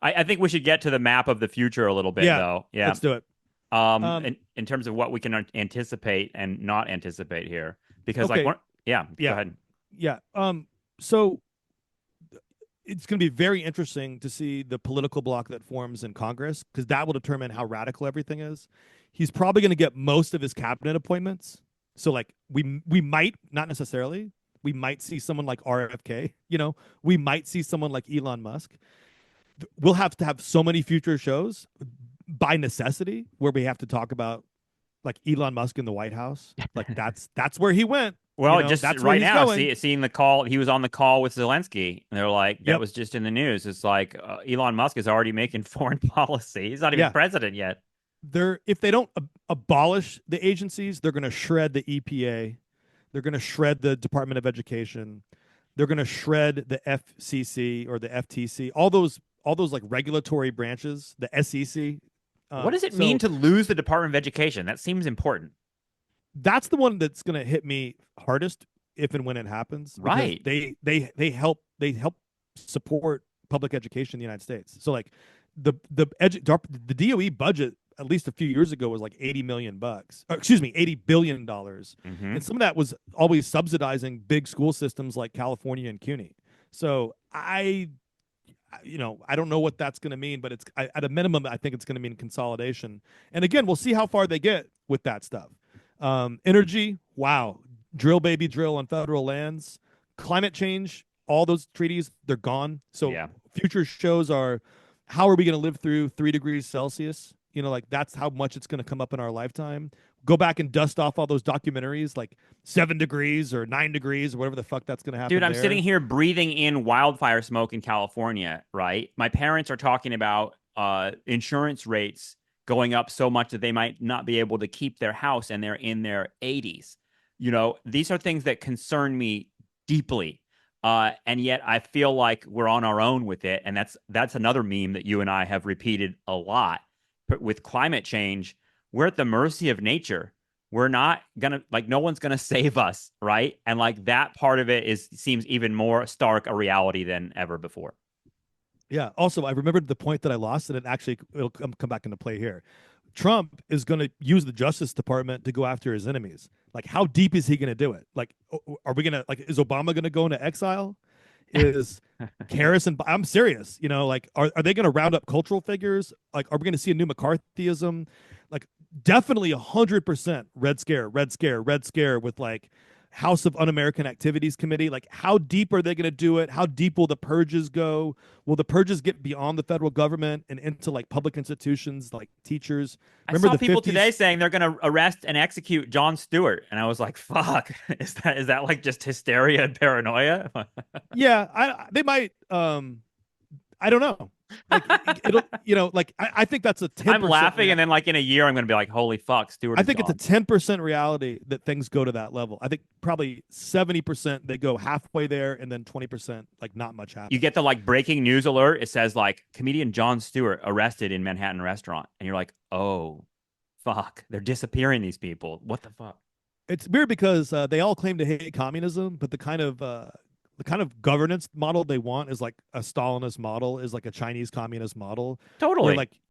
I think we should get to the map of the future a little bit, Yeah, though. Yeah. let's do it. Um, In terms of what we can anticipate and not anticipate here, because like okay, one, yeah, go yeah, ahead. yeah. So it's going to be very interesting to see the political bloc that forms in Congress because that will determine how radical everything is. He's probably going to get most of his cabinet appointments. So like we might not necessarily we might see someone like RFK. We might see someone like Elon Musk. We'll have to have so many future shows by necessity where we have to talk about like Elon Musk in the White House. Like that's where he went. Well, just That's where right he's now, going. seeing the call, he was on the call with Zelensky, and they're like, that Yep. was just in the news. It's like Elon Musk is already making foreign policy. He's not even Yeah. president yet. They're if they don't abolish the agencies, they're going to shred the EPA. They're going to shred the Department of Education. They're going to shred the FCC or the FTC. All those like regulatory branches, the SEC. What does it mean So to lose the Department of Education? That seems important. that's the one that's going to hit me hardest if and when it happens because Right. they help support public education in the United States. So like the DOE budget at least a few years ago was like 80 million bucks. Excuse me, 80 billion dollars. Hmm. And some of that was always subsidizing big school systems like California and CUNY. So I don't know what that's going to mean, but at a minimum, I think it's going to mean consolidation. And again, we'll see how far they get with that stuff. Energy, wow, drill baby drill on federal lands. Climate change, all those treaties, they're gone. So Yeah. future shows are how are we going to live through 3 degrees Celsius? Like that's how much it's going to come up in our lifetime. Go back and dust off all those documentaries like 7 degrees or 9 degrees or whatever the fuck that's going to Dude, happen I'm sitting there. here breathing in wildfire smoke in California, right? My parents are talking about insurance rates going up so much that they might not be able to keep their house and they're in their 80s. These are things that concern me deeply. And yet I feel like we're on our own with it. And that's another meme that you and I have repeated a lot. But with climate change, we're at the mercy of nature. We're not gonna like no one's gonna save us, right? And like that part of it is seems even more stark a reality than ever before. Yeah. Also, I remembered the point that I lost, and it'll come back into play here. Trump is going to use the Justice Department to go after his enemies. Like, how deep is he going to do it? Like, are we going to like? Is Obama going to go into exile? Is Harrison? I'm serious. Like, are they going to round up cultural figures? Like, are we going to see a new McCarthyism? Like, definitely 100% Red Scare, Red Scare, Red Scare with like House of Un-American Activities Committee. Like, how deep are they going to do it? How deep will the purges go? Will the purges get beyond the federal government and into like public institutions like teachers? I Remember saw the people today 50s? saying they're going to arrest and execute Jon Stewart, and I was like, "Fuck, is that like just hysteria and paranoia?" Yeah, they might. I don't know. Like it'll, like I think that's a ten I'm percent laughing, and then like in a year, I'm going to be like, "Holy fuck, Stewart I is think it's a gone." 10% reality that things go to that level. I think probably 70% they go halfway there, and then 20% like not much You get the happens. like breaking news alert. It says like comedian Jon Stewart arrested in Manhattan restaurant, and you're like, "Oh, fuck, they're disappearing these people. What the fuck?" It's weird because they all claim to hate communism, but the kind of governance model they want is like a Stalinist model, is like a Chinese communist model, where Totally. like